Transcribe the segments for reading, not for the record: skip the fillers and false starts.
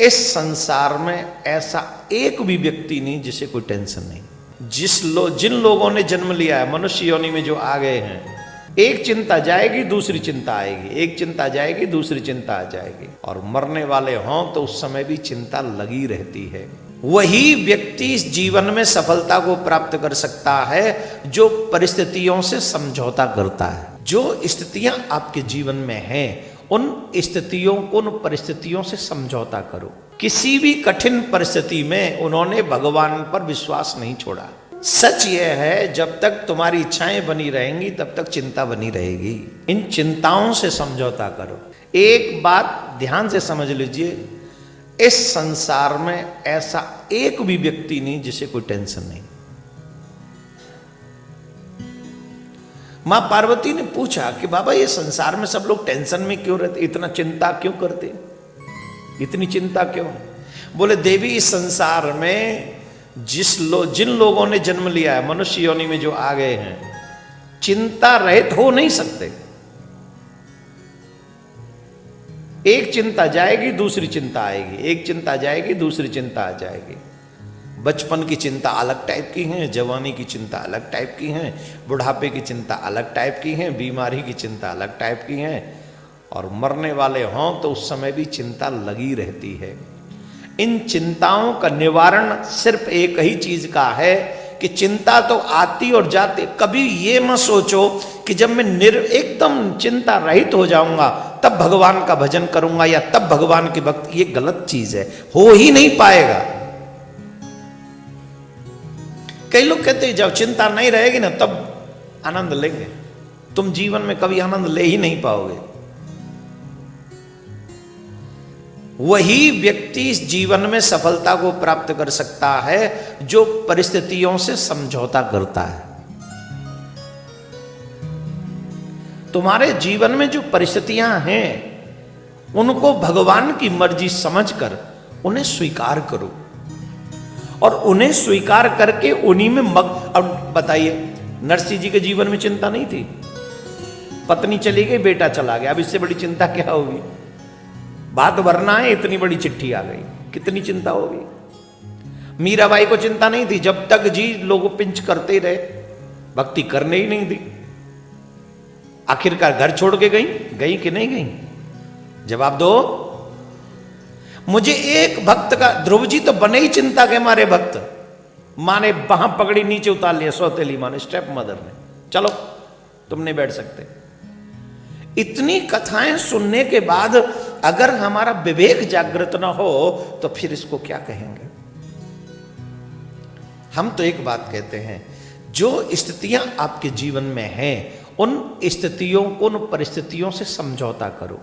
इस संसार में ऐसा एक भी व्यक्ति नहीं जिसे कोई टेंशन नहीं। जिन लोगों ने जन्म लिया है मनुष्य योनि में जो आ गए हैं, एक चिंता जाएगी दूसरी चिंता आएगी, एक चिंता जाएगी दूसरी चिंता आ जाएगी, और मरने वाले हों तो उस समय भी चिंता लगी रहती है। वही व्यक्ति इस जीवन में सफलता को प्राप्त कर सकता है जो परिस्थितियों से समझौता करता है। जो स्थितियां आपके जीवन में हैं उन स्थितियों को, उन परिस्थितियों से समझौता करो। किसी भी कठिन परिस्थिति में उन्होंने भगवान पर विश्वास नहीं छोड़ा। सच यह है जब तक तुम्हारी इच्छाएं बनी रहेंगी तब तक चिंता बनी रहेगी। इन चिंताओं से समझौता करो। एक बात ध्यान से समझ लीजिए, इस संसार में ऐसा एक भी व्यक्ति नहीं जिसे कोई टेंशन नहीं। मां पार्वती ने पूछा कि बाबा ये संसार में सब लोग टेंशन में क्यों रहते, इतना चिंता क्यों करते, इतनी चिंता क्यों? बोले देवी, इस संसार में जिन लोगों ने जन्म लिया है मनुष्य योनि में जो आ गए हैं, चिंता रहित हो नहीं सकते। एक चिंता जाएगी दूसरी चिंता आएगी, एक चिंता जाएगी दूसरी चिंता आ जाएगी। बचपन की चिंता अलग टाइप की है, जवानी की चिंता अलग टाइप की है, बुढ़ापे की चिंता अलग टाइप की है, बीमारी की चिंता अलग टाइप की है, और मरने वाले हों तो उस समय भी चिंता लगी रहती है। इन चिंताओं का निवारण सिर्फ एक ही चीज का है कि चिंता तो आती और जाती। कभी ये मत सोचो कि जब मैं एकदम चिंता रहित हो जाऊंगा तब भगवान का भजन करूंगा या तब भगवान की भक्ति। ये गलत चीज है, हो ही नहीं पाएगा। कई लोग कहते हैं जब चिंता नहीं रहेगी ना तब आनंद लेंगे। तुम जीवन में कभी आनंद ले ही नहीं पाओगे। वही व्यक्ति इस जीवन में सफलता को प्राप्त कर सकता है जो परिस्थितियों से समझौता करता है। तुम्हारे जीवन में जो परिस्थितियां हैं उनको भगवान की मर्जी समझकर उन्हें स्वीकार करो, और उन्हें स्वीकार करके उन्हीं में अब बताइए, नरसिंह जी के जीवन में चिंता नहीं थी। पत्नी चली गई, बेटा चला गया, अब इससे बड़ी चिंता क्या होगी? बात वरना है, इतनी बड़ी चिट्ठी आ गई, कितनी चिंता होगी। मीराबाई को चिंता नहीं थी, जब तक जी लोग पिंच करते रहे, भक्ति करने ही नहीं दी। आखिरकार घर छोड़ के गई कि नहीं गई? जवाब दो। मुझे एक भक्त का, ध्रुव जी तो बने ही चिंता के मारे भक्त। मां ने वहां पकड़ी, नीचे उतार लिया, सौतेली मां ने, स्टेप मदर ने, चलो तुम नहीं बैठ सकते। इतनी कथाएं सुनने के बाद अगर हमारा विवेक जागृत ना हो तो फिर इसको क्या कहेंगे? हम तो एक बात कहते हैं, जो स्थितियां आपके जीवन में हैं उन स्थितियों को, उन परिस्थितियों से समझौता करो।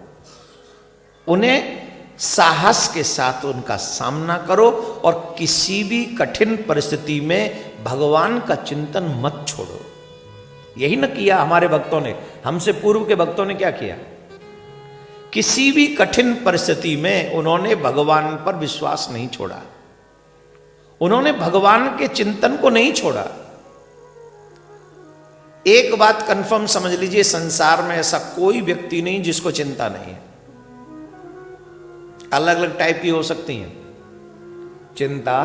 उन्हें साहस के साथ उनका सामना करो, और किसी भी कठिन परिस्थिति में भगवान का चिंतन मत छोड़ो। यही न किया हमारे भक्तों ने, हमसे पूर्व के भक्तों ने क्या किया? किसी भी कठिन परिस्थिति में उन्होंने भगवान पर विश्वास नहीं छोड़ा, उन्होंने भगवान के चिंतन को नहीं छोड़ा। एक बात कंफर्म समझ लीजिए, संसार में ऐसा कोई व्यक्ति नहीं जिसको चिंता नहीं है। अलग अलग टाइप की हो सकती हैं चिंता,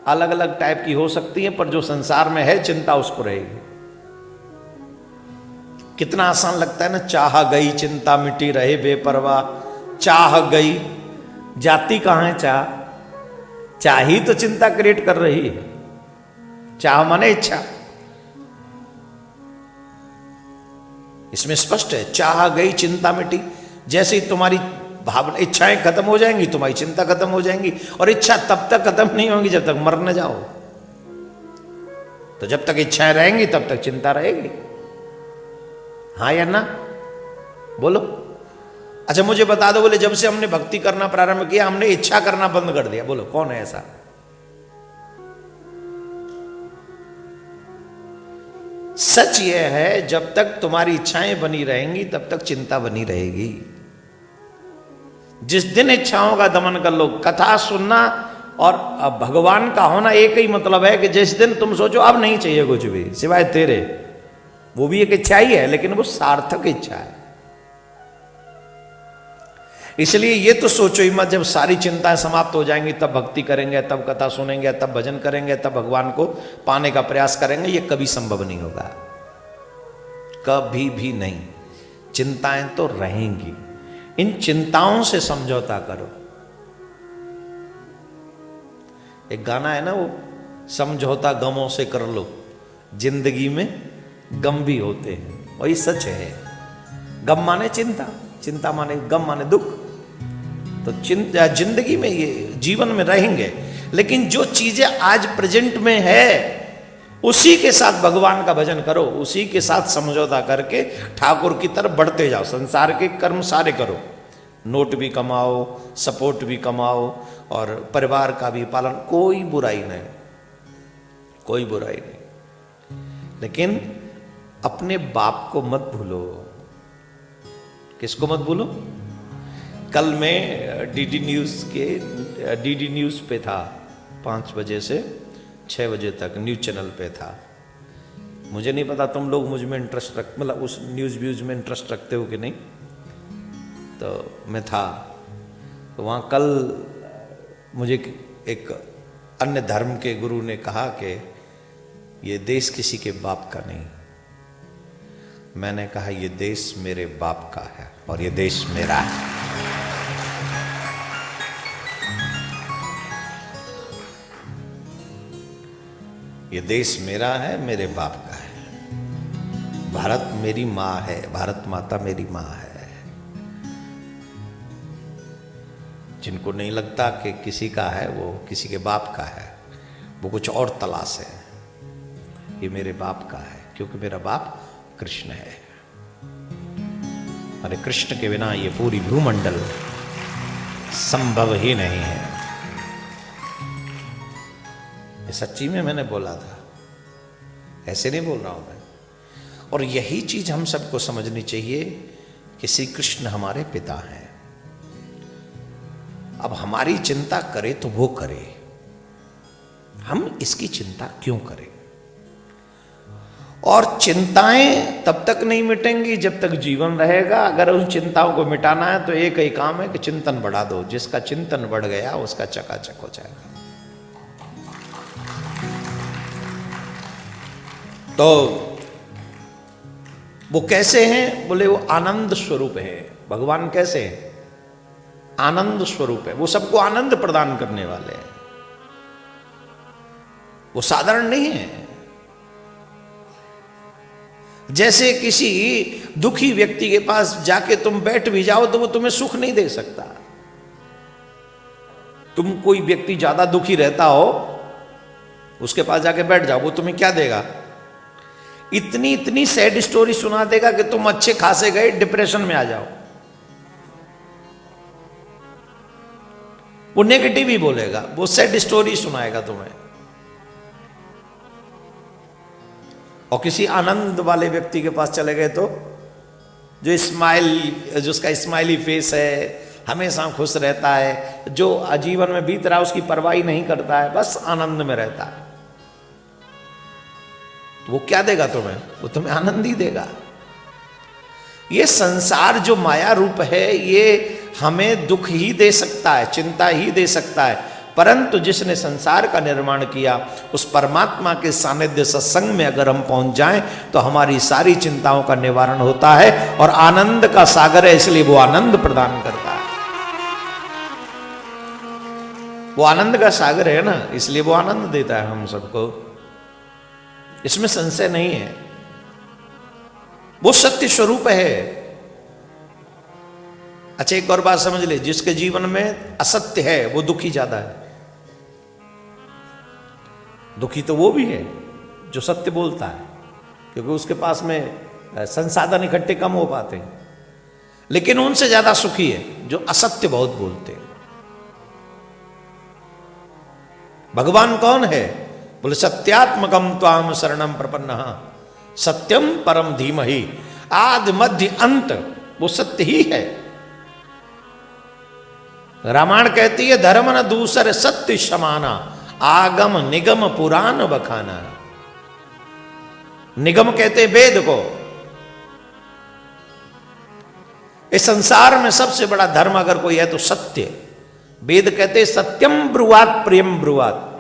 अलग अलग टाइप की हो सकती है, पर जो संसार में है चिंता उसको रहेगी। कितना आसान लगता है ना, चाह गई चिंता मिटी रहे बेपरवाह। चाह गई, जाती कहां है चाह? चाह ही तो चिंता क्रिएट कर रही है। चाह माने इच्छा, इसमें स्पष्ट है, चाह गई चिंता मिटी। जैसे ही तुम्हारी भावना, इच्छाएं खत्म हो जाएंगी, तुम्हारी चिंता खत्म हो जाएंगी, और इच्छा तब तक खत्म नहीं होगी जब तक मर न जाओ। तो जब तक इच्छाएं रहेंगी तब तक चिंता रहेगी। हाँ या ना? बोलो। अच्छा मुझे बता दो, बोले जब से हमने भक्ति करना प्रारंभ किया हमने इच्छा करना बंद कर दिया। बोलो कौन है ऐसा? सच यह है जब तक तुम्हारी इच्छाएं बनी रहेंगी तब तक चिंता बनी रहेगी। जिस दिन इच्छाओं का दमन कर लो, कथा सुनना और भगवान का होना एक ही मतलब है कि जिस दिन तुम सोचो अब नहीं चाहिए कुछ भी सिवाय तेरे, वो भी एक इच्छा ही है लेकिन वो सार्थक इच्छा है। इसलिए ये तो सोचो ही मत, जब सारी चिंताएं समाप्त हो जाएंगी तब भक्ति करेंगे, तब कथा सुनेंगे, तब भजन करेंगे, तब भगवान को पाने का प्रयास करेंगे। ये कभी संभव नहीं होगा, कभी भी नहीं। चिंताएं तो रहेंगी, इन चिंताओं से समझौता करो। एक गाना है ना, वो समझौता गमों से कर लो, जिंदगी में गम भी होते हैं। वही सच है। गम माने चिंता, चिंता माने गम माने दुख। तो चिंता जिंदगी में, ये जीवन में रहेंगे, लेकिन जो चीजें आज प्रेजेंट में है उसी के साथ भगवान का भजन करो, उसी के साथ समझौता करके ठाकुर की तरफ बढ़ते जाओ। संसार के कर्म सारे करो, नोट भी कमाओ, सपोर्ट भी कमाओ, और परिवार का भी पालन, कोई बुराई नहीं, कोई बुराई नहीं। लेकिन अपने बाप को मत भूलो। किसको मत भूलो? कल मैं डीडी न्यूज़ पे था, 5 बजे से 6 बजे तक न्यूज़ चैनल पे था। मुझे नहीं पता तुम लोग मुझ में इंटरेस्ट मतलब उस न्यूज़ व्यूज़ में इंटरेस्ट रखते हो कि नहीं, तो मैं था। तो वहाँ कल मुझे एक अन्य धर्म के गुरु ने कहा कि ये देश किसी के बाप का नहीं। मैंने कहा ये देश मेरे बाप का है और ये देश मेरा है। ये देश मेरा है, मेरे बाप का है। भारत मेरी माँ है, भारत माता मेरी माँ है। जिनको नहीं लगता कि किसी का है, वो किसी के बाप का है, वो कुछ और तलाश है। ये मेरे बाप का है, क्योंकि मेरा बाप कृष्ण है। अरे कृष्ण के बिना ये पूरी भूमंडल संभव ही नहीं है। ये सच्ची में मैंने बोला था, ऐसे नहीं बोल रहा हूं मैं। और यही चीज हम सबको समझनी चाहिए कि श्री कृष्ण हमारे पिता हैं। अब हमारी चिंता करे तो वो करे, हम इसकी चिंता क्यों करें? और चिंताएं तब तक नहीं मिटेंगी जब तक जीवन रहेगा। अगर उन चिंताओं को मिटाना है तो एक ही काम है कि चिंतन बढ़ा दो। जिसका चिंतन बढ़ गया उसका चकाचक हो जाएगा। तो वो कैसे हैं? बोले वो आनंद स्वरूप है। भगवान कैसे हैं? आनंद स्वरूप है। वो सबको आनंद प्रदान करने वाले हैं। वो साधारण नहीं है। जैसे किसी दुखी व्यक्ति के पास जाके तुम बैठ भी जाओ तो वो तुम्हें सुख नहीं दे सकता। तुम कोई व्यक्ति ज्यादा दुखी रहता हो, उसके पास जाके बैठ जाओ, वो तुम्हें क्या देगा? इतनी इतनी सैड स्टोरी सुना देगा कि तुम अच्छे खासे गए डिप्रेशन में आ जाओ। वो नेगेटिव ही बोलेगा, वो सैड स्टोरी सुनाएगा तुम्हें। और किसी आनंद वाले व्यक्ति के पास चले गए तो जो जिसका स्माइली फेस है, हमेशा खुश रहता है, जो जीवन में बीत रहा है उसकी परवाह नहीं करता है, बस आनंद में रहता है, तो वो क्या देगा तुम्हें? वो तुम्हें आनंद ही देगा। ये संसार जो माया रूप है, ये हमें दुख ही दे सकता है, चिंता ही दे सकता है। परंतु जिसने संसार का निर्माण किया, उस परमात्मा के सानिध्य सत्संग में अगर हम पहुंच जाएं तो हमारी सारी चिंताओं का निवारण होता है। और आनंद का सागर है, इसलिए वो आनंद प्रदान करता है। वो आनंद का सागर है ना, इसलिए वो आनंद देता है हम सबको। इसमें संशय नहीं है। वो सत्य स्वरूप है। अच्छा, एक और बात समझ ले, जिसके जीवन में असत्य है वो दुखी ज्यादा है। दुखी तो वो भी है जो सत्य बोलता है, क्योंकि उसके पास में संसाधन इकट्ठे कम हो पाते हैं। लेकिन उनसे ज्यादा सुखी है जो असत्य बहुत बोलते हैं। भगवान कौन है? बोले सत्यात्मकम त्वाम शरणम प्रपन्नः सत्यम परम धीमहि। आदि मध्य अंत वो सत्य ही है। रामायण कहती है धर्म न दूसर सत्य समाना, आगम निगम पुराण बखाना। निगम कहते वेद को, इस संसार में सबसे बड़ा धर्म अगर कोई है तो सत्य। वेद कहते सत्यम ब्रुवात प्रियम ब्रुवात,